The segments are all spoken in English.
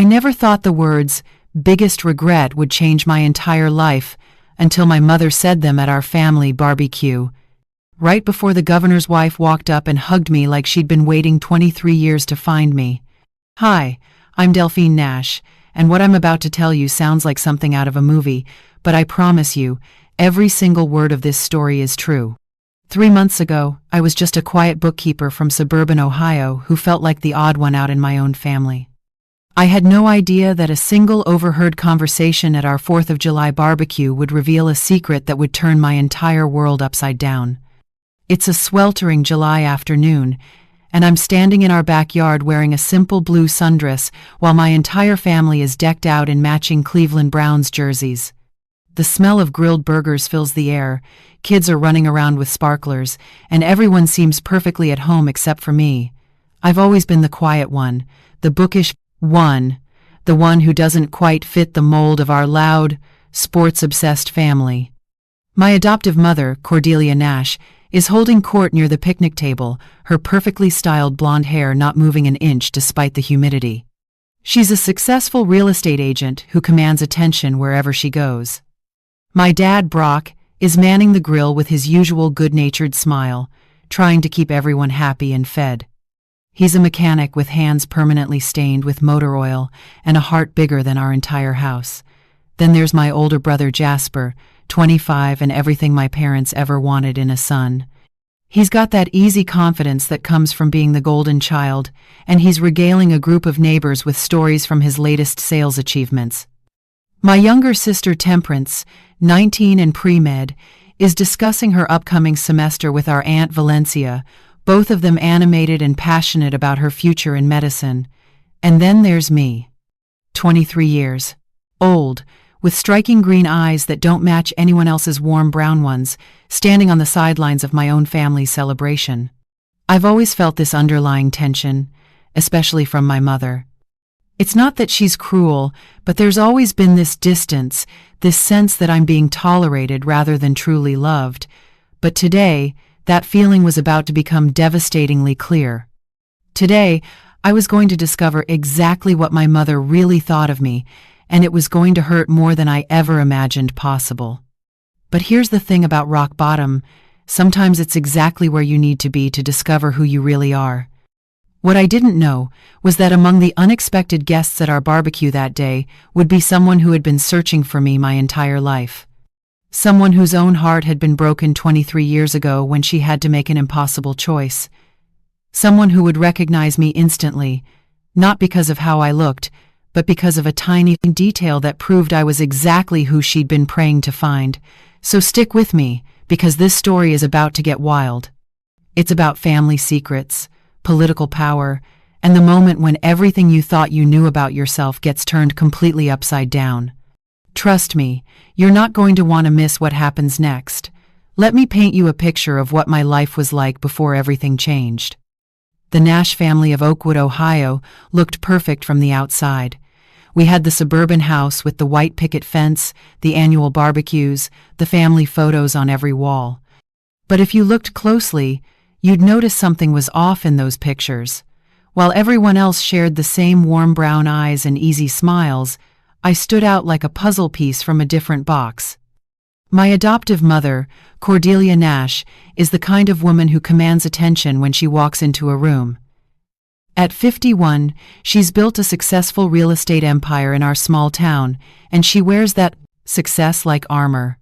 I never thought the words, biggest regret, would change my entire life until my mother said them at our family BBQ, right before the governor's wife walked up and hugged me like she'd been waiting 23 years to find me. Hi, I'm Delphine Nash, and what I'm about to tell you sounds like something out of a movie, but I promise you, every single word of this story is true. 3 months ago, I was just a quiet bookkeeper from suburban Ohio who felt like the odd one out in my own family. I had no idea that a single overheard conversation at our 4th of July barbecue would reveal a secret that would turn my entire world upside down. It's a sweltering July afternoon, and I'm standing in our backyard wearing a simple blue sundress while my entire family is decked out in matching Cleveland Browns jerseys. The smell of grilled burgers fills the air, kids are running around with sparklers, and everyone seems perfectly at home except for me. I've always been the quiet one, the bookish one, the one who doesn't quite fit the mold of our loud, sports-obsessed family. My adoptive mother, Cordelia Nash, is holding court near the picnic table, her perfectly styled blonde hair not moving an inch despite the humidity. She's a successful real estate agent who commands attention wherever she goes. My dad, Brock, is manning the grill with his usual good-natured smile, trying to keep everyone happy and fed. He's a mechanic with hands permanently stained with motor oil and a heart bigger than our entire house. Then there's my older brother Jasper, 25 and everything my parents ever wanted in a son. He's got that easy confidence that comes from being the golden child, and he's regaling a group of neighbors with stories from his latest sales achievements. My younger sister Temperance, 19 and pre-med, is discussing her upcoming semester with our Aunt Valencia, both of them animated and passionate about her future in medicine. And then there's me, 23 years old, with striking green eyes that don't match anyone else's warm brown ones, standing on the sidelines of my own family's celebration. I've always felt this underlying tension, especially from my mother. It's not that she's cruel, but there's always been this distance, this sense that I'm being tolerated rather than truly loved. But today, that feeling was about to become devastatingly clear. Today, I was going to discover exactly what my mother really thought of me, and it was going to hurt more than I ever imagined possible. But here's the thing about rock bottom: sometimes it's exactly where you need to be to discover who you really are. What I didn't know was that among the unexpected guests at our barbecue that day would be someone who had been searching for me my entire life. Someone whose own heart had been broken 23 years ago when she had to make an impossible choice. Someone who would recognize me instantly, not because of how I looked, but because of a tiny detail that proved I was exactly who she'd been praying to find. So stick with me, because this story is about to get wild. It's about family secrets, political power, and the moment when everything you thought you knew about yourself gets turned completely upside down. Trust me, you're not going to want to miss what happens next. Let me paint you a picture of what my life was like before everything changed. The Nash family of Oakwood, Ohio, looked perfect from the outside. We had the suburban house with the white picket fence, the annual barbecues, the family photos on every wall. But if you looked closely, you'd notice something was off in those pictures. While everyone else shared the same warm brown eyes and easy smiles, I stood out like a puzzle piece from a different box. My adoptive mother, Cordelia Nash, is the kind of woman who commands attention when she walks into a room. At 51, she's built a successful real estate empire in our small town, and she wears that success like armor.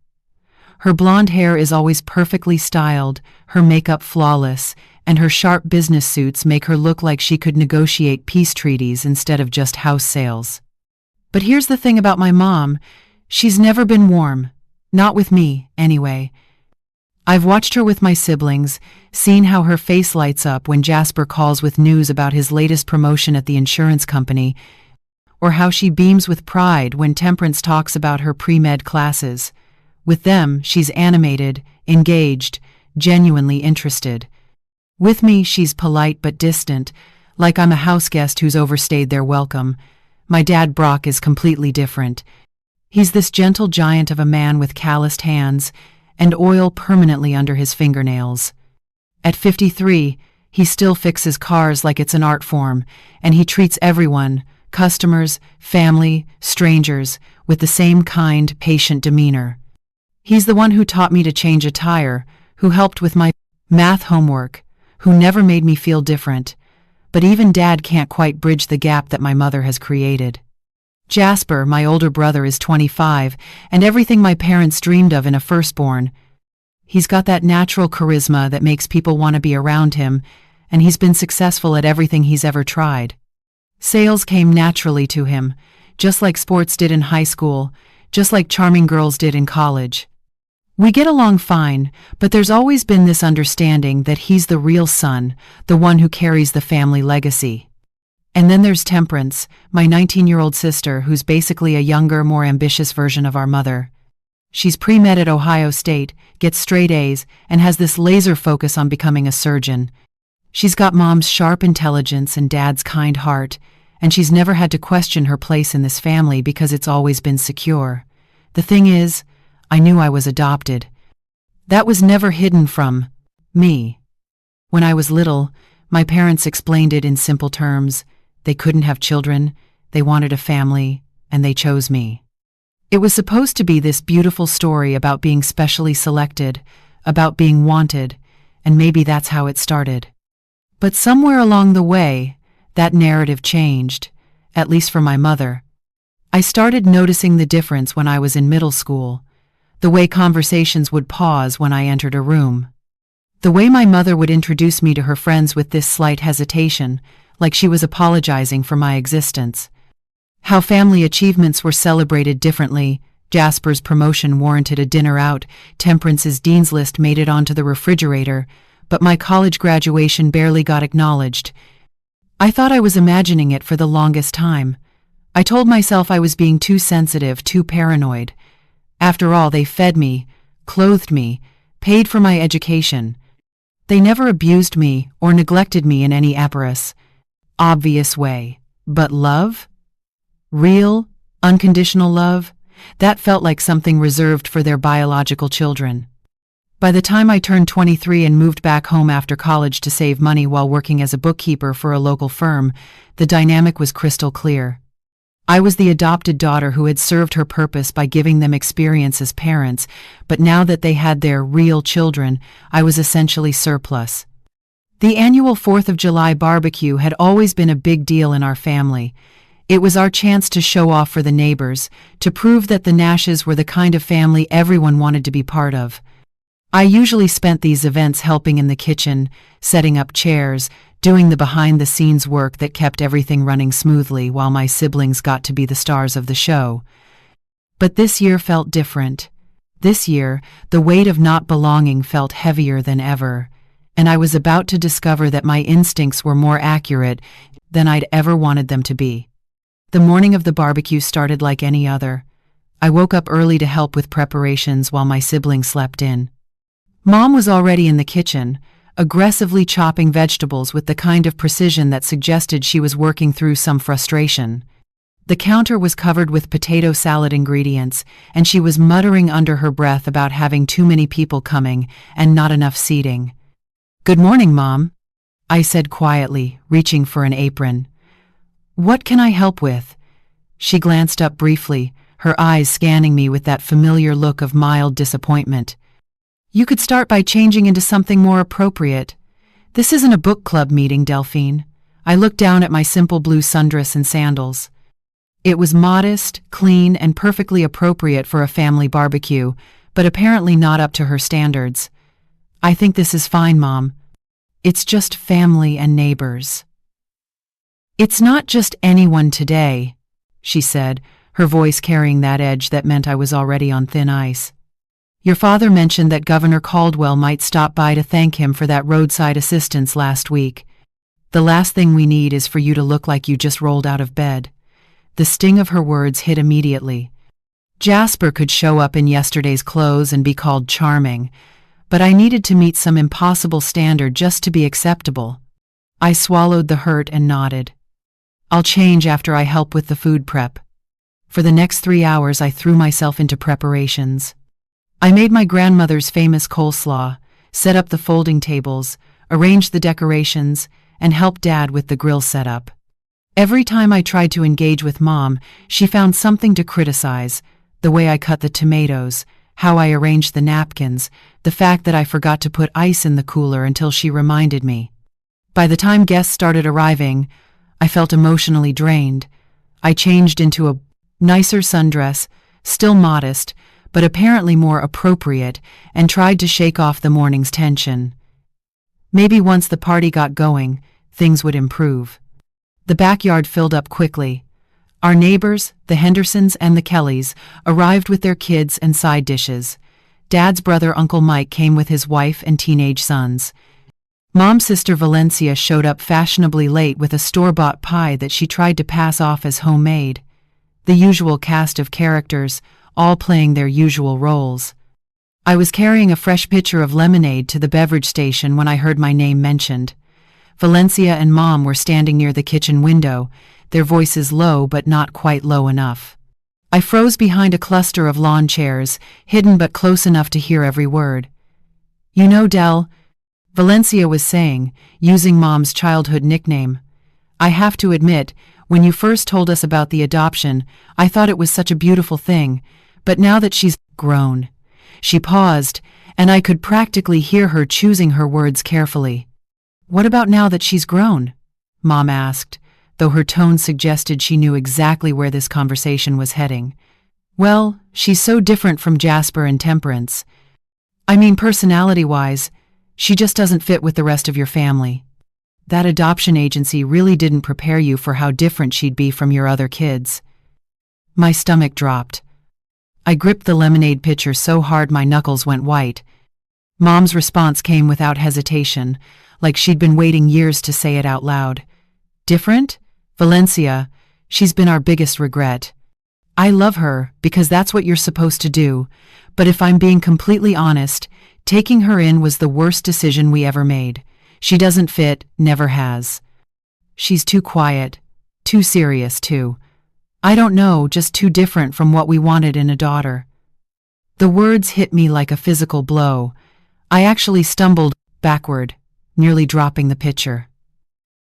Her blonde hair is always perfectly styled, her makeup flawless, and her sharp business suits make her look like she could negotiate peace treaties instead of just house sales. But here's the thing about my mom: she's never been warm. Not with me, anyway. I've watched her with my siblings, seen how her face lights up when Jasper calls with news about his latest promotion at the insurance company, or how she beams with pride when Temperance talks about her pre-med classes. With them, she's animated, engaged, genuinely interested. With me, she's polite but distant, like I'm a house guest who's overstayed their welcome. My dad, Brock, is completely different. He's this gentle giant of a man with calloused hands and oil permanently under his fingernails. At 53, he still fixes cars like it's an art form, and he treats everyone, customers, family, strangers, with the same kind, patient demeanor. He's the one who taught me to change a tire, who helped with my math homework, who never made me feel different. But even Dad can't quite bridge the gap that my mother has created. Jasper, my older brother, is 25, and everything my parents dreamed of in a firstborn. He's got that natural charisma that makes people want to be around him, and he's been successful at everything he's ever tried. Sales came naturally to him, just like sports did in high school, just like charming girls did in college. We get along fine, but there's always been this understanding that he's the real son, the one who carries the family legacy. And then there's Temperance, my 19-year-old sister, who's basically a younger, more ambitious version of our mother. She's pre-med at Ohio State, gets straight A's, and has this laser focus on becoming a surgeon. She's got Mom's sharp intelligence and Dad's kind heart, and she's never had to question her place in this family because it's always been secure. The thing is, I knew I was adopted. That was never hidden from me. When I was little, my parents explained it in simple terms. They couldn't have children, they wanted a family, and they chose me. It was supposed to be this beautiful story about being specially selected, about being wanted, and maybe that's how it started. But somewhere along the way, that narrative changed, at least for my mother. I started noticing the difference when I was in middle school, the way conversations would pause when I entered a room. The way my mother would introduce me to her friends with this slight hesitation, like she was apologizing for my existence. How family achievements were celebrated differently. Jasper's promotion warranted a dinner out, Temperance's dean's list made it onto the refrigerator, but my college graduation barely got acknowledged. I thought I was imagining it for the longest time. I told myself I was being too sensitive, too paranoid. After all, they fed me, clothed me, paid for my education. They never abused me or neglected me in any obvious way. But love? Real, unconditional love? That felt like something reserved for their biological children. By the time I turned 23 and moved back home after college to save money while working as a bookkeeper for a local firm, the dynamic was crystal clear. I was the adopted daughter who had served her purpose by giving them experience as parents, but now that they had their real children, I was essentially surplus. The annual 4th of July barbecue had always been a big deal in our family. It was our chance to show off for the neighbors, to prove that the Nashes were the kind of family everyone wanted to be part of. I usually spent these events helping in the kitchen, setting up chairs, doing the behind-the-scenes work that kept everything running smoothly while my siblings got to be the stars of the show. But this year felt different. This year, the weight of not belonging felt heavier than ever, and I was about to discover that my instincts were more accurate than I'd ever wanted them to be. The morning of the barbecue started like any other. I woke up early to help with preparations while my siblings slept in. Mom was already in the kitchen, aggressively chopping vegetables with the kind of precision that suggested she was working through some frustration. The counter was covered with potato salad ingredients, and she was muttering under her breath about having too many people coming and not enough seating. "Good morning, Mom," I said quietly, reaching for an apron. "What can I help with?" She glanced up briefly, her eyes scanning me with that familiar look of mild disappointment. "You could start by changing into something more appropriate. This isn't a book club meeting, Delphine." I looked down at my simple blue sundress and sandals. It was modest, clean, and perfectly appropriate for a family barbecue, but apparently not up to her standards. "I think this is fine, Mom. It's just family and neighbors." "It's not just anyone today," she said, her voice carrying that edge that meant I was already on thin ice. "Your father mentioned that Governor Caldwell might stop by to thank him for that roadside assistance last week. The last thing we need is for you to look like you just rolled out of bed." The sting of her words hit immediately. Jasper could show up in yesterday's clothes and be called charming, but I needed to meet some impossible standard just to be acceptable. I swallowed the hurt and nodded. "I'll change after I help with the food prep." For the next 3 hours I threw myself into preparations. I made my grandmother's famous coleslaw, set up the folding tables, arranged the decorations, and helped Dad with the grill setup. Every time I tried to engage with Mom, she found something to criticize: the way I cut the tomatoes, how I arranged the napkins, the fact that I forgot to put ice in the cooler until she reminded me. By the time guests started arriving, I felt emotionally drained. I changed into a nicer sundress, still modest, but apparently more appropriate, and tried to shake off the morning's tension. Maybe once the party got going, things would improve. The backyard filled up quickly. Our neighbors, the Hendersons and the Kellys, arrived with their kids and side dishes. Dad's brother, Uncle Mike, came with his wife and teenage sons. Mom's sister Valencia showed up fashionably late with a store-bought pie that she tried to pass off as homemade. The usual cast of characters, all playing their usual roles. I was carrying a fresh pitcher of lemonade to the beverage station when I heard my name mentioned. Valencia and Mom were standing near the kitchen window, their voices low but not quite low enough. I froze behind a cluster of lawn chairs, hidden but close enough to hear every word. "You know, Del," Valencia was saying, using Mom's childhood nickname, "I have to admit, when you first told us about the adoption, I thought it was such a beautiful thing, but now that she's grown." She paused, and I could practically hear her choosing her words carefully. "What about now that she's grown?" Mom asked, though her tone suggested she knew exactly where this conversation was heading. "Well, she's so different from Jasper and Temperance. I mean, personality-wise, she just doesn't fit with the rest of your family. That adoption agency really didn't prepare you for how different she'd be from your other kids." My stomach dropped. I gripped the lemonade pitcher so hard my knuckles went white. Mom's response came without hesitation, like she'd been waiting years to say it out loud. "Different? Valencia, she's been our biggest regret. I love her because that's what you're supposed to do, but if I'm being completely honest, taking her in was the worst decision we ever made. She doesn't fit, never has. She's too quiet, too serious too. I don't know, just too different from what we wanted in a daughter." The words hit me like a physical blow. I actually stumbled backward, nearly dropping the pitcher.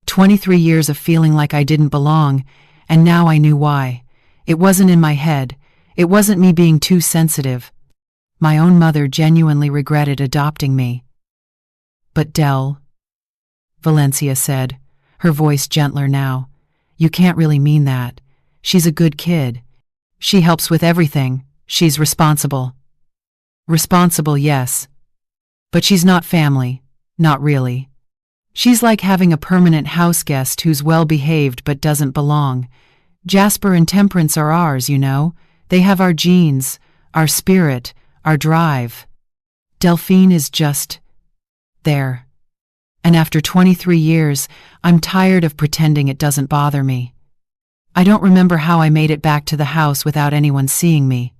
23 years of feeling like I didn't belong, and now I knew why. It wasn't in my head. It wasn't me being too sensitive. My own mother genuinely regretted adopting me. "But Del," Valencia said, her voice gentler now, "you can't really mean that. She's a good kid. She helps with everything. She's responsible." "Responsible, yes. But she's not family. Not really. She's like having a permanent house guest who's well-behaved but doesn't belong. Jasper and Temperance are ours, you know. They have our genes, our spirit, our drive. Delphine is just there. And after 23 years, I'm tired of pretending it doesn't bother me. I don't remember how I made it back to the house without anyone seeing me.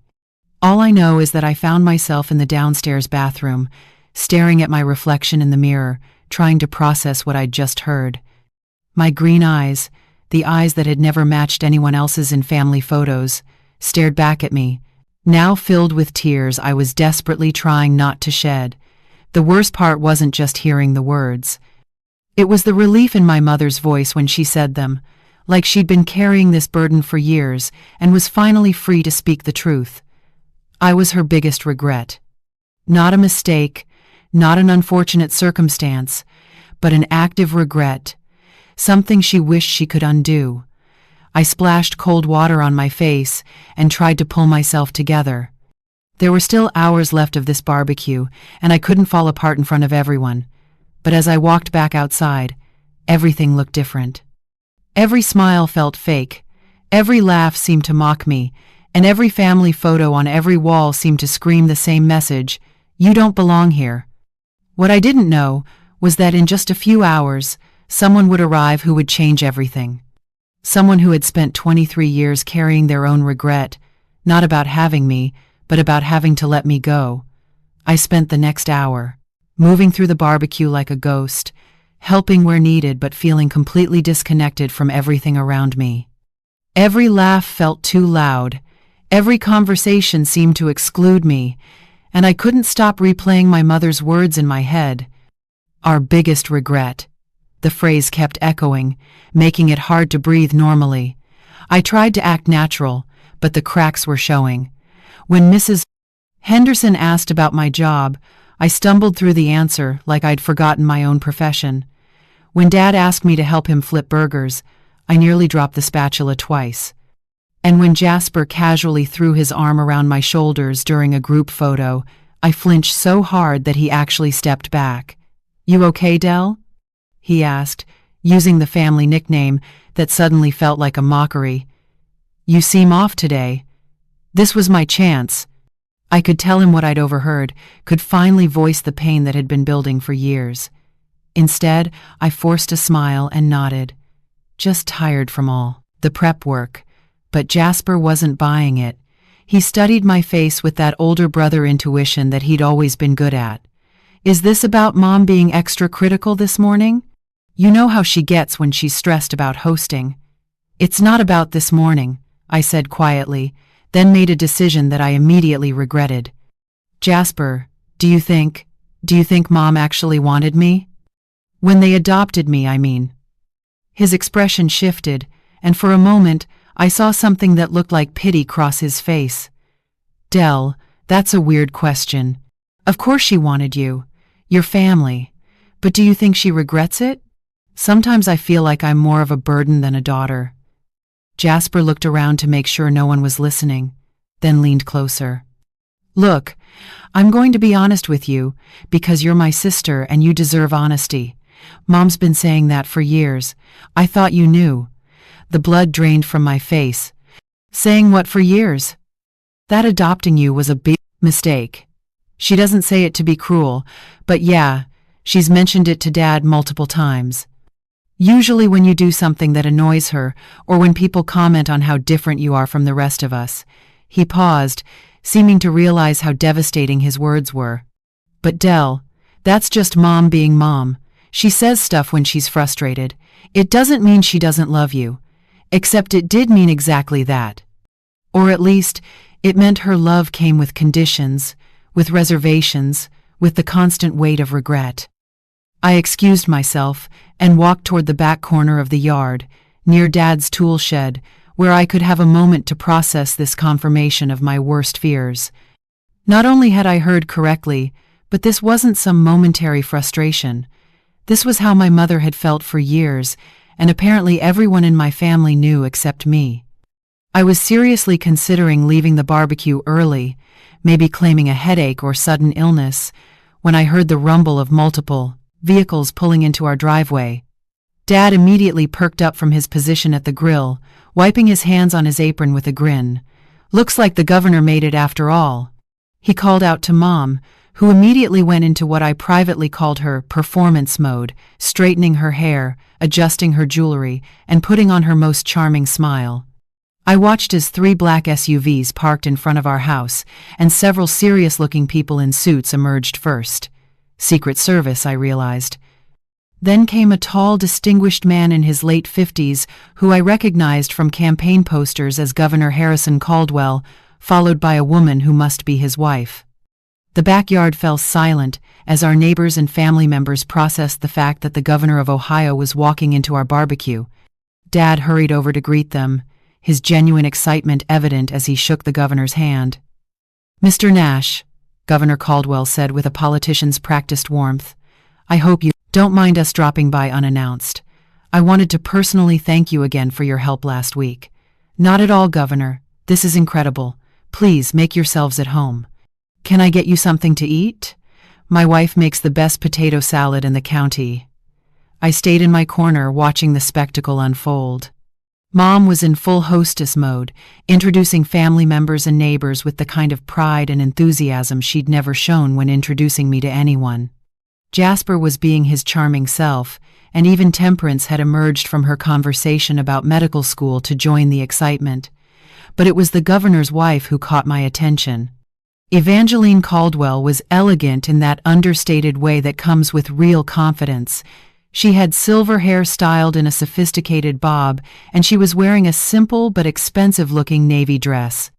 All I know is that I found myself in the downstairs bathroom, staring at my reflection in the mirror, trying to process what I'd just heard. My green eyes, the eyes that had never matched anyone else's in family photos, stared back at me, now filled with tears I was desperately trying not to shed. The worst part wasn't just hearing the words. It was the relief in my mother's voice when she said them, like she'd been carrying this burden for years and was finally free to speak the truth. I was her biggest regret. Not a mistake, not an unfortunate circumstance, but an active regret, something she wished she could undo. I splashed cold water on my face and tried to pull myself together. There were still hours left of this barbecue, and I couldn't fall apart in front of everyone. But as I walked back outside, everything looked different. Every smile felt fake, every laugh seemed to mock me, and every family photo on every wall seemed to scream the same message: "You don't belong here." What I didn't know was that in just a few hours, someone would arrive who would change everything. Someone who had spent 23 years carrying their own regret, not about having me, but about having to let me go. I spent the next hour, moving through the barbecue like a ghost, helping where needed but feeling completely disconnected from everything around me. Every laugh felt too loud, every conversation seemed to exclude me, and I couldn't stop replaying my mother's words in my head. Our biggest regret. The phrase kept echoing, making it hard to breathe normally. I tried to act natural, but the cracks were showing. When Mrs. Henderson asked about my job, I stumbled through the answer like I'd forgotten my own profession. When Dad asked me to help him flip burgers, I nearly dropped the spatula twice. And when Jasper casually threw his arm around my shoulders during a group photo, I flinched so hard that he actually stepped back. "You okay, Dell?" he asked, using the family nickname that suddenly felt like a mockery. "You seem off today." This was my chance. I could tell him what I'd overheard, could finally voice the pain that had been building for years. Instead, I forced a smile and nodded. Just tired from all the prep work. But Jasper wasn't buying it. He studied my face with that older brother intuition that he'd always been good at. "Is this about Mom being extra critical this morning? You know how she gets when she's stressed about hosting." "It's not about this morning," I said quietly, then made a decision that I immediately regretted. "Jasper, do you think Mom actually wanted me? When they adopted me, I mean." His expression shifted, and for a moment, I saw something that looked like pity cross his face. "Dell, that's a weird question. Of course she wanted you. Your family. But do you think she regrets it? Sometimes I feel like I'm more of a burden than a daughter." Jasper looked around to make sure no one was listening, then leaned closer. "Look, I'm going to be honest with you, because you're my sister and you deserve honesty. Mom's been saying that for years. I thought you knew." The blood drained from my face. "Saying what for years?" "That adopting you was a big mistake. She doesn't say it to be cruel, but yeah, she's mentioned it to Dad multiple times. Usually when you do something that annoys her, or when people comment on how different you are from the rest of us." He paused, seeming to realize how devastating his words were. "But Dell, that's just Mom being Mom. She says stuff when she's frustrated. It doesn't mean she doesn't love you. Except it did mean exactly that. Or at least, it meant her love came with conditions, with reservations, with the constant weight of regret." I excused myself and walked toward the back corner of the yard, near Dad's tool shed, where I could have a moment to process this confirmation of my worst fears. Not only had I heard correctly, but this wasn't some momentary frustration. This was how my mother had felt for years, and apparently everyone in my family knew except me. I was seriously considering leaving the barbecue early, maybe claiming a headache or sudden illness, when I heard the rumble of multiple vehicles pulling into our driveway. Dad immediately perked up from his position at the grill, wiping his hands on his apron with a grin. "Looks like the governor made it after all." He called out to Mom, who immediately went into what I privately called her performance mode, straightening her hair, adjusting her jewelry, and putting on her most charming smile. I watched as 3 black SUVs parked in front of our house, and several serious-looking people in suits emerged first. Secret Service, I realized. Then came a tall, distinguished man in his late 50s, who I recognized from campaign posters as Governor Harrison Caldwell, followed by a woman who must be his wife. The backyard fell silent as our neighbors and family members processed the fact that the governor of Ohio was walking into our barbecue. Dad hurried over to greet them, his genuine excitement evident as he shook the governor's hand. "Mr. Nash," Governor Caldwell said with a politician's practiced warmth, "I hope you don't mind us dropping by unannounced. I wanted to personally thank you again for your help last week." "Not at all, Governor. This is incredible. Please make yourselves at home. Can I get you something to eat? My wife makes the best potato salad in the county." I stayed in my corner watching the spectacle unfold. Mom was in full hostess mode, introducing family members and neighbors with the kind of pride and enthusiasm she'd never shown when introducing me to anyone. Jasper was being his charming self, and even Temperance had emerged from her conversation about medical school to join the excitement. But it was the governor's wife who caught my attention. Evangeline Caldwell was elegant in that understated way that comes with real confidence. She had silver hair styled in a sophisticated bob, and she was wearing a simple but expensive-looking navy dress.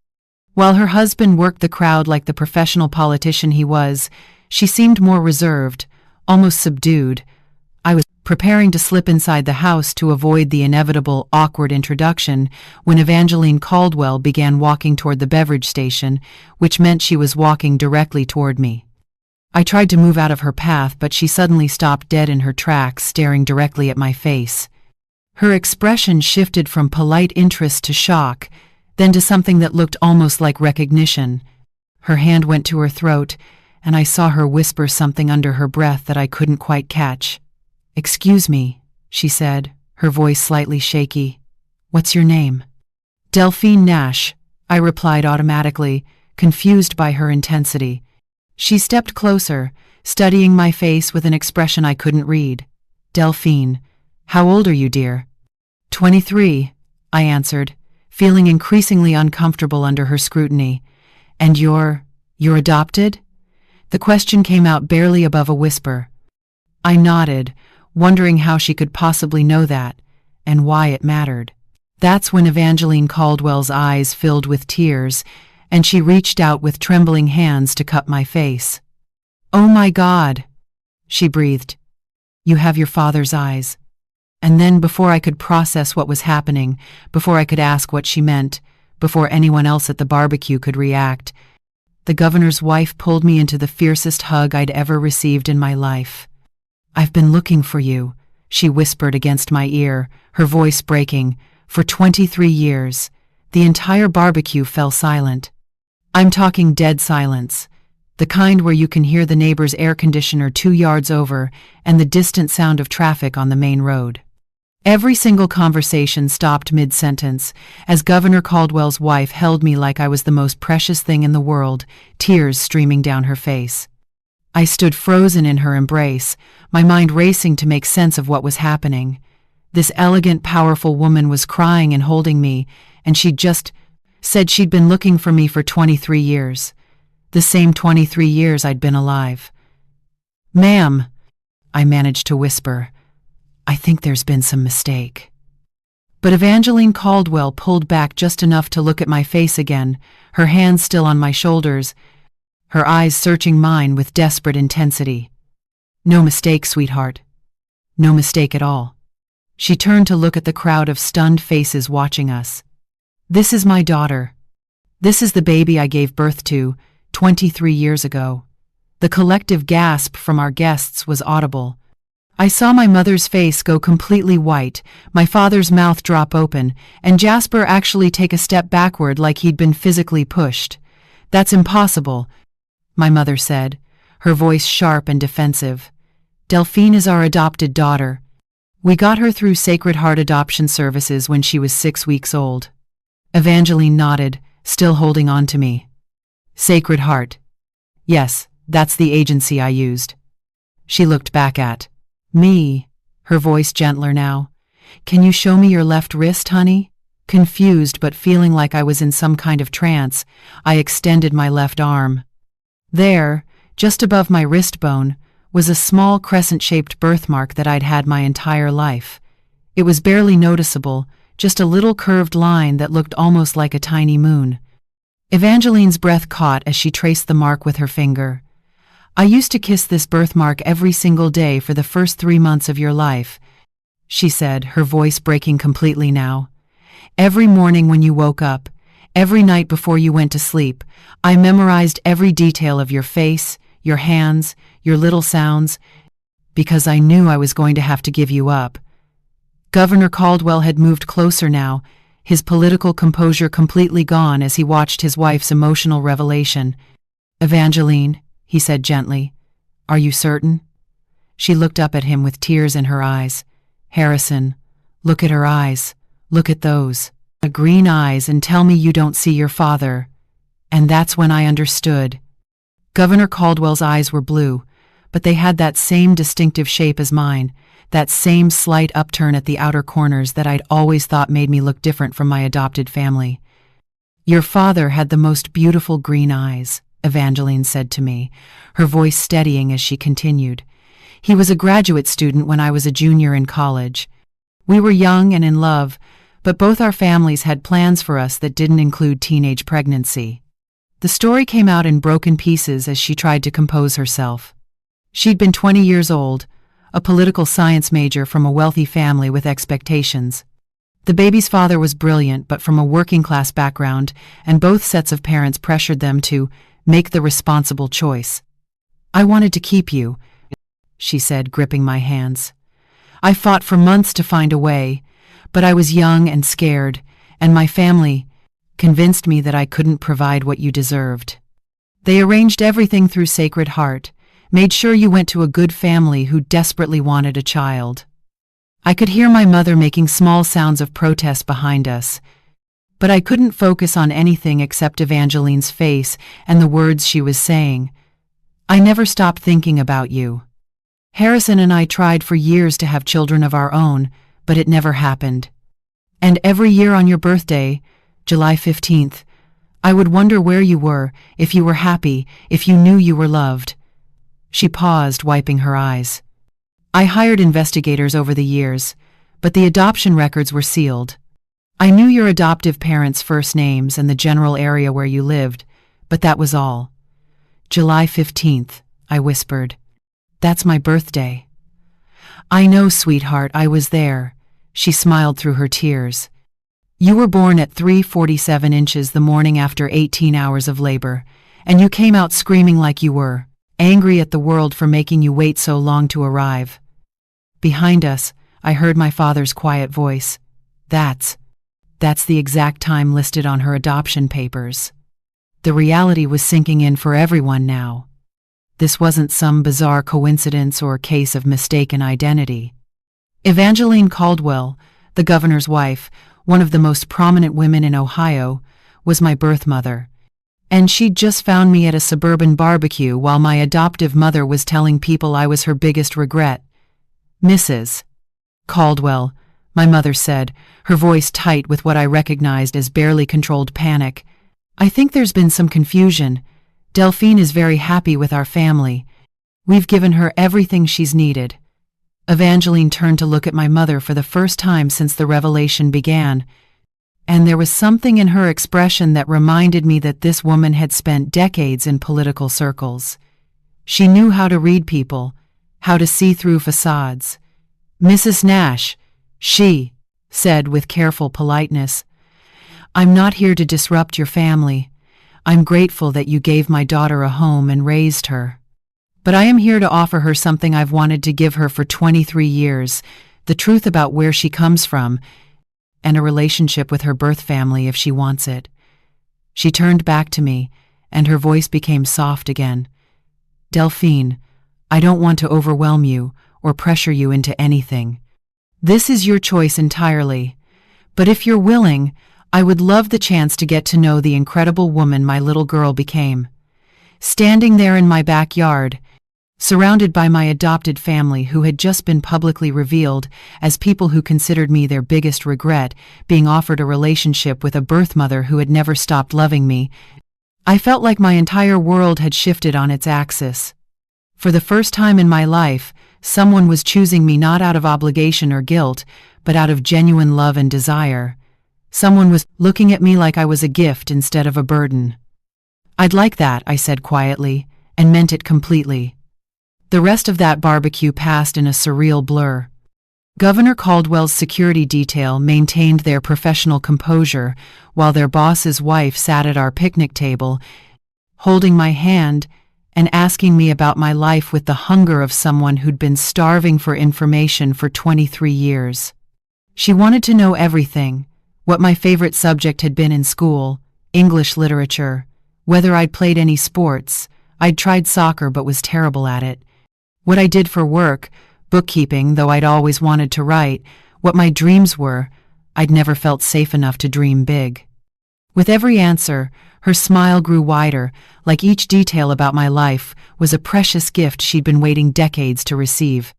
While her husband worked the crowd like the professional politician he was, she seemed more reserved, almost subdued. I was preparing to slip inside the house to avoid the inevitable awkward introduction when Evangeline Caldwell began walking toward the beverage station, which meant she was walking directly toward me. I tried to move out of her path, but she suddenly stopped dead in her tracks, staring directly at my face. Her expression shifted from polite interest to shock, then to something that looked almost like recognition. Her hand went to her throat, and I saw her whisper something under her breath that I couldn't quite catch. "Excuse me," she said, her voice slightly shaky. "What's your name?" "Delphine Nash," I replied automatically, confused by her intensity. She stepped closer, studying my face with an expression I couldn't read. "Delphine, how old are you, dear?" 23, I answered, feeling increasingly uncomfortable under her scrutiny. "And you're adopted?" The question came out barely above a whisper. I nodded, wondering how she could possibly know that, and why it mattered. That's when Evangeline Caldwell's eyes filled with tears, and she reached out with trembling hands to cup my face. "Oh my God," she breathed. "You have your father's eyes." And then, before I could process what was happening, before I could ask what she meant, before anyone else at the barbecue could react, the governor's wife pulled me into the fiercest hug I'd ever received in my life. "I've been looking for you," she whispered against my ear, her voice breaking. "For 23 years. The entire barbecue fell silent. I'm talking dead silence, the kind where you can hear the neighbor's air conditioner 2 yards over and the distant sound of traffic on the main road." Every single conversation stopped mid-sentence, as Governor Caldwell's wife held me like I was the most precious thing in the world, tears streaming down her face. I stood frozen in her embrace, my mind racing to make sense of what was happening. This elegant, powerful woman was crying and holding me, and she'd just said she'd been looking for me for 23 years. The same 23 years I'd been alive. "Ma'am," I managed to whisper, "I think there's been some mistake." But Evangeline Caldwell pulled back just enough to look at my face again, her hands still on my shoulders, her eyes searching mine with desperate intensity. "No mistake, sweetheart. No mistake at all." She turned to look at the crowd of stunned faces watching us. "This is my daughter. This is the baby I gave birth to 23 years ago." The collective gasp from our guests was audible. I saw my mother's face go completely white, my father's mouth drop open, and Jasper actually take a step backward like he'd been physically pushed. "That's impossible," my mother said, her voice sharp and defensive. "Delphine is our adopted daughter. We got her through Sacred Heart Adoption Services when she was 6 weeks old." Evangeline nodded, still holding on to me. "Sacred Heart. Yes, that's the agency I used." She looked back at me, her voice gentler now. "Can you show me your left wrist, honey?" Confused but feeling like I was in some kind of trance, I extended my left arm. There, just above my wrist bone, was a small crescent-shaped birthmark that I'd had my entire life. It was barely noticeable, just a little curved line that looked almost like a tiny moon. Evangeline's breath caught as she traced the mark with her finger. "I used to kiss this birthmark every single day for the first 3 months of your life," she said, her voice breaking completely now. "Every morning when you woke up, every night before you went to sleep, I memorized every detail of your face, your hands, your little sounds, because I knew I was going to have to give you up." Governor Caldwell had moved closer now, his political composure completely gone as he watched his wife's emotional revelation. "Evangeline," he said gently, "are you certain?" She looked up at him with tears in her eyes. "Harrison, look at her eyes. Look at those green eyes and tell me you don't see your father." And that's when I understood. Governor Caldwell's eyes were blue, but they had that same distinctive shape as mine, that same slight upturn at the outer corners that I'd always thought made me look different from my adopted family. "Your father had the most beautiful green eyes," Evangeline said to me, her voice steadying as she continued. "He was a graduate student when I was a junior in college. We were young and in love, but both our families had plans for us that didn't include teenage pregnancy." The story came out in broken pieces as she tried to compose herself. She'd been 20 years old, a political science major from a wealthy family with expectations. The baby's father was brilliant but from a working-class background, and both sets of parents pressured them to make the responsible choice. "I wanted to keep you," she said, gripping my hands. "I fought for months to find a way, but I was young and scared, and my family convinced me that I couldn't provide what you deserved. They arranged everything through Sacred Heart, made sure you went to a good family who desperately wanted a child." I could hear my mother making small sounds of protest behind us, but I couldn't focus on anything except Evangeline's face and the words she was saying. "I never stopped thinking about you. Harrison and I tried for years to have children of our own, but it never happened. And every year on your birthday, July 15th, I would wonder where you were, if you were happy, if you knew you were loved." She paused, wiping her eyes. "I hired investigators over the years, but the adoption records were sealed. I knew your adoptive parents' first names and the general area where you lived, but that was all." "July 15th, I whispered. "That's my birthday." "I know, sweetheart, I was there." She smiled through her tears. "You were born at 3:47 inches the morning after 18 hours of labor, and you came out screaming like you were angry at the world for making you wait so long to arrive." Behind us, I heard my father's quiet voice. That's the exact time listed on her adoption papers." The reality was sinking in for everyone now. This wasn't some bizarre coincidence or case of mistaken identity. Evangeline Caldwell, the governor's wife, one of the most prominent women in Ohio, was my birth mother. And she'd just found me at a suburban barbecue while my adoptive mother was telling people I was her biggest regret. "Mrs. Caldwell," my mother said, her voice tight with what I recognized as barely controlled panic, "I think there's been some confusion. Delphine is very happy with our family. We've given her everything she's needed." Evangeline turned to look at my mother for the first time since the revelation began, and there was something in her expression that reminded me that this woman had spent decades in political circles. She knew how to read people, how to see through facades. "Mrs. Nash," she said with careful politeness, "I'm not here to disrupt your family. I'm grateful that you gave my daughter a home and raised her. But I am here to offer her something I've wanted to give her for 23 years, the truth about where she comes from, and a relationship with her birth family if she wants it." She turned back to me, and her voice became soft again. "Delphine, I don't want to overwhelm you or pressure you into anything. This is your choice entirely. But if you're willing, I would love the chance to get to know the incredible woman my little girl became. Standing there in my backyard, surrounded by my adopted family who had just been publicly revealed as people who considered me their biggest regret, being offered a relationship with a birth mother who had never stopped loving me, I felt like my entire world had shifted on its axis. For the first time in my life, someone was choosing me not out of obligation or guilt, but out of genuine love and desire. Someone was looking at me like I was a gift instead of a burden. "I'd like that," I said quietly, and meant it completely. The rest of that barbecue passed in a surreal blur. Governor Caldwell's security detail maintained their professional composure while their boss's wife sat at our picnic table, holding my hand and asking me about my life with the hunger of someone who'd been starving for information for 23 years. She wanted to know everything: what my favorite subject had been in school, English literature, whether I'd played any sports, I'd tried soccer but was terrible at it, what I did for work, bookkeeping, though I'd always wanted to write, what my dreams were. I'd never felt safe enough to dream big. With every answer, her smile grew wider, like each detail about my life was a precious gift she'd been waiting decades to receive.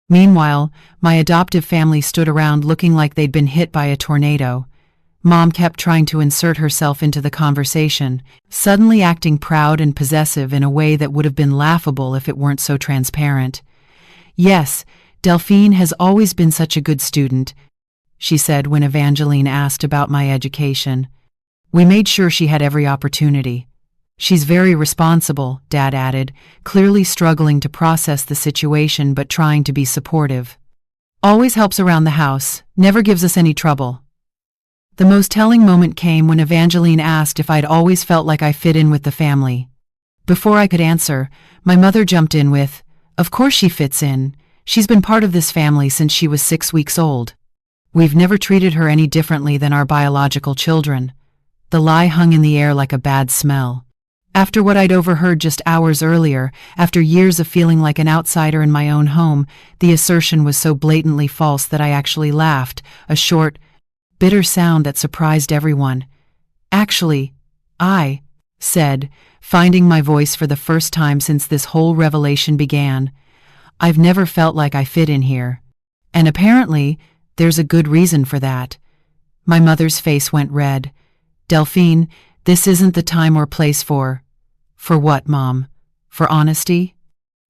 Meanwhile, my adoptive family stood around looking like they'd been hit by a tornado. Mom kept trying to insert herself into the conversation, suddenly acting proud and possessive in a way that would have been laughable if it weren't so transparent. "Yes, Delphine has always been such a good student," she said when Evangeline asked about my education. "We made sure she had every opportunity." She's very responsible, Dad added, clearly struggling to process the situation but trying to be supportive. Always helps around the house, never gives us any trouble. The most telling moment came when Evangeline asked if I'd always felt like I fit in with the family. Before I could answer, my mother jumped in with, "Of course she fits in. She's been part of this family since she was 6 weeks old. We've never treated her any differently than our biological children." The lie hung in the air like a bad smell. After what I'd overheard just hours earlier, after years of feeling like an outsider in my own home, the assertion was so blatantly false that I actually laughed, a short, bitter sound that surprised everyone. "Actually, I," said, finding my voice for the first time since this whole revelation began, "I've never felt like I fit in here. And apparently, there's a good reason for that." My mother's face went red. "Delphine, this isn't the time or place for..." "For what, Mom? For honesty?"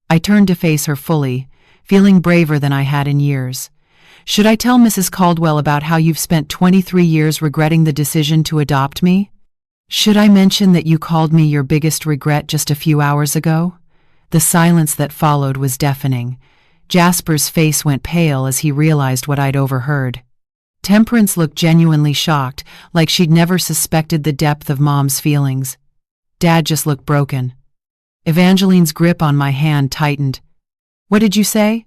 I turned to face her fully, feeling braver than I had in years. "Should I tell Mrs. Caldwell about how you've spent 23 years regretting the decision to adopt me? Should I mention that you called me your biggest regret just a few hours ago?" The silence that followed was deafening. Jasper's face went pale as he realized what I'd overheard. Temperance looked genuinely shocked, like she'd never suspected the depth of Mom's feelings. Dad just looked broken. Evangeline's grip on my hand tightened. "What did you say?"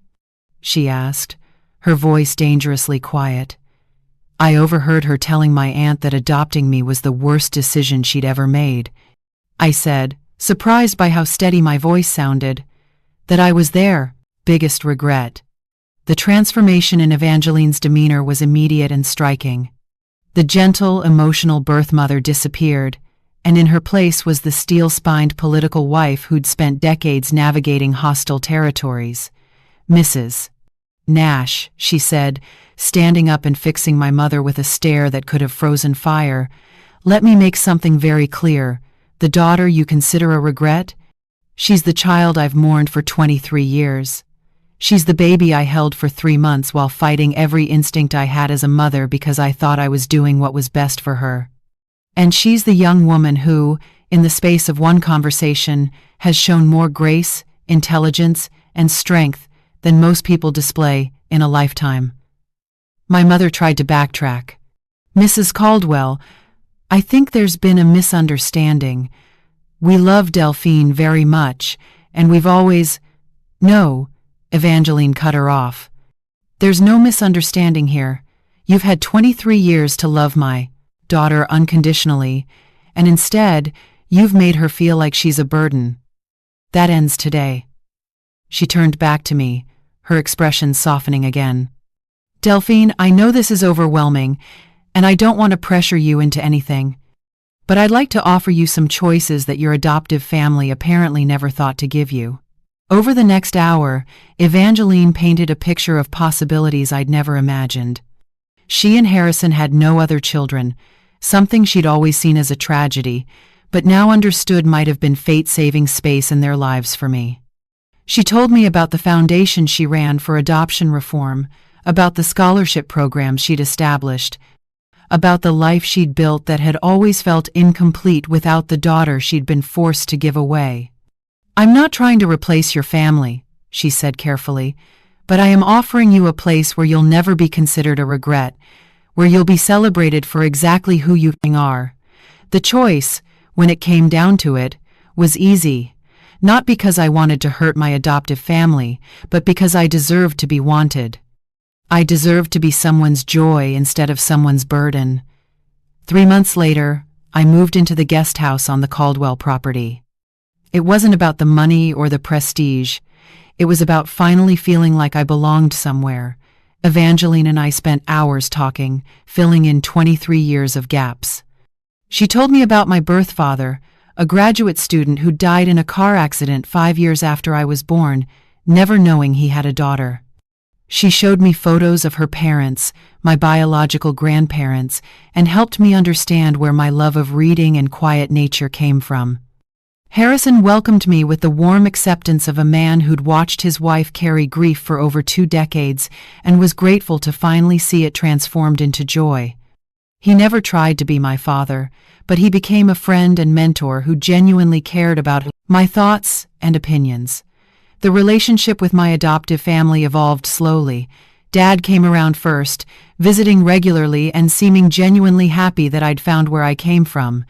she asked, her voice dangerously quiet. I overheard her telling my aunt that adopting me was the worst decision she'd ever made. I said, surprised by how steady my voice sounded, that I was their biggest regret. The transformation in Evangeline's demeanor was immediate and striking. The gentle, emotional birth mother disappeared, and in her place was the steel-spined political wife who'd spent decades navigating hostile territories. "Mrs. Nash," she said, standing up and fixing my mother with a stare that could have frozen fire, "let me make something very clear. The daughter you consider a regret? She's the child I've mourned for 23 years. She's the baby I held for 3 months while fighting every instinct I had as a mother because I thought I was doing what was best for her. And she's the young woman who, in the space of one conversation, has shown more grace, intelligence, and strength than most people display in a lifetime." My mother tried to backtrack. "Mrs. Caldwell, I think there's been a misunderstanding. We love Delphine very much, and we've always..." "No," Evangeline cut her off. "There's no misunderstanding here. You've had 23 years to love my daughter unconditionally, and instead, you've made her feel like she's a burden. That ends today." She turned back to me, her expression softening again. "Delphine, I know this is overwhelming, and I don't want to pressure you into anything, but I'd like to offer you some choices that your adoptive family apparently never thought to give you." Over the next hour, Evangeline painted a picture of possibilities I'd never imagined. She and Harrison had no other children, something she'd always seen as a tragedy, but now understood might have been fate saving space in their lives for me. She told me about the foundation she ran for adoption reform, about the scholarship programs she'd established, about the life she'd built that had always felt incomplete without the daughter she'd been forced to give away. "I'm not trying to replace your family," she said carefully, "but I am offering you a place where you'll never be considered a regret, where you'll be celebrated for exactly who you are." The choice, when it came down to it, was easy, not because I wanted to hurt my adoptive family, but because I deserved to be wanted. I deserved to be someone's joy instead of someone's burden. 3 months later, I moved into the guest house on the Caldwell property. It wasn't about the money or the prestige. It was about finally feeling like I belonged somewhere. Evangeline and I spent hours talking, filling in 23 years of gaps. She told me about my birth father, a graduate student who died in a car accident 5 years after I was born, never knowing he had a daughter. She showed me photos of her parents, my biological grandparents, and helped me understand where my love of reading and quiet nature came from. Harrison welcomed me with the warm acceptance of a man who'd watched his wife carry grief for over 2 decades and was grateful to finally see it transformed into joy. He never tried to be my father, but he became a friend and mentor who genuinely cared about my thoughts and opinions. The relationship with my adoptive family evolved slowly. Dad came around first, visiting regularly and seeming genuinely happy that I'd found where I came from.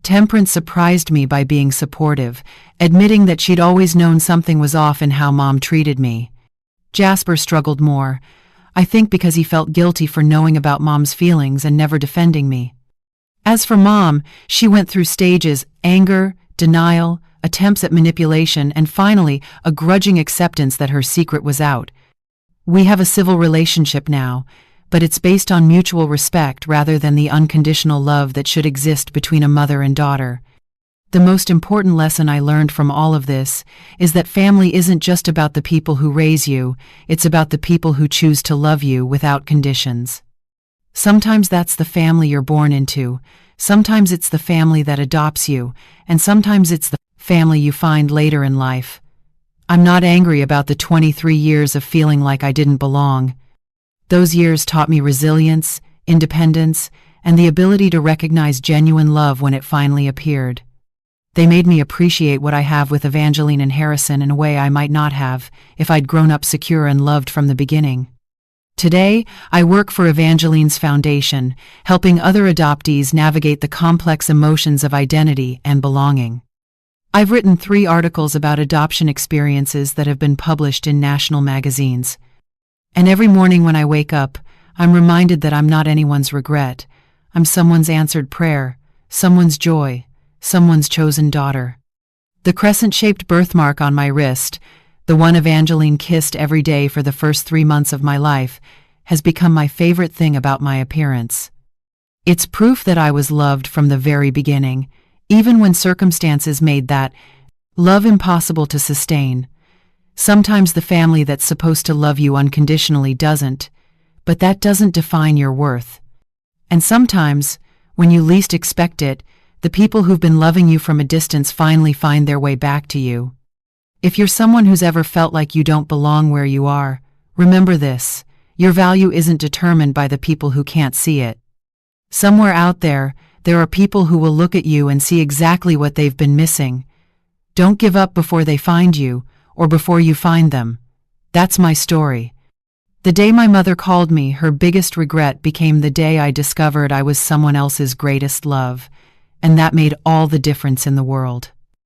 Temperance surprised me by being supportive, admitting that she'd always known something was off in how Mom treated me. Jasper struggled more, I think because he felt guilty for knowing about Mom's feelings and never defending me. As for Mom, she went through stages: anger, denial, attempts at manipulation, and finally, a grudging acceptance that her secret was out. We have a civil relationship now, but it's based on mutual respect rather than the unconditional love that should exist between a mother and daughter. The most important lesson I learned from all of this is that family isn't just about the people who raise you, it's about the people who choose to love you without conditions. Sometimes that's the family you're born into, sometimes it's the family that adopts you, and sometimes it's the family you find later in life. I'm not angry about the 23 years of feeling like I didn't belong. Those years taught me resilience, independence, and the ability to recognize genuine love when it finally appeared. They made me appreciate what I have with Evangeline and Harrison in a way I might not have if I'd grown up secure and loved from the beginning. Today, I work for Evangeline's foundation, helping other adoptees navigate the complex emotions of identity and belonging. I've written 3 articles about adoption experiences that have been published in national magazines. And every morning when I wake up, I'm reminded that I'm not anyone's regret. I'm someone's answered prayer, someone's joy, someone's chosen daughter. The crescent-shaped birthmark on my wrist, the one Evangeline kissed every day for the first 3 months of my life, has become my favorite thing about my appearance. It's proof that I was loved from the very beginning, even when circumstances made that love impossible to sustain. Sometimes the family that's supposed to love you unconditionally doesn't, but that doesn't define your worth. And sometimes, when you least expect it, the people who've been loving you from a distance finally find their way back to you. If you're someone who's ever felt like you don't belong where you are, remember this: your value isn't determined by the people who can't see it. Somewhere out there are people who will look at you and see exactly what they've been missing. Don't give up before they find you, or before you find them. That's my story. The day my mother called me her biggest regret became the day I discovered I was someone else's greatest love, and that made all the difference in the world.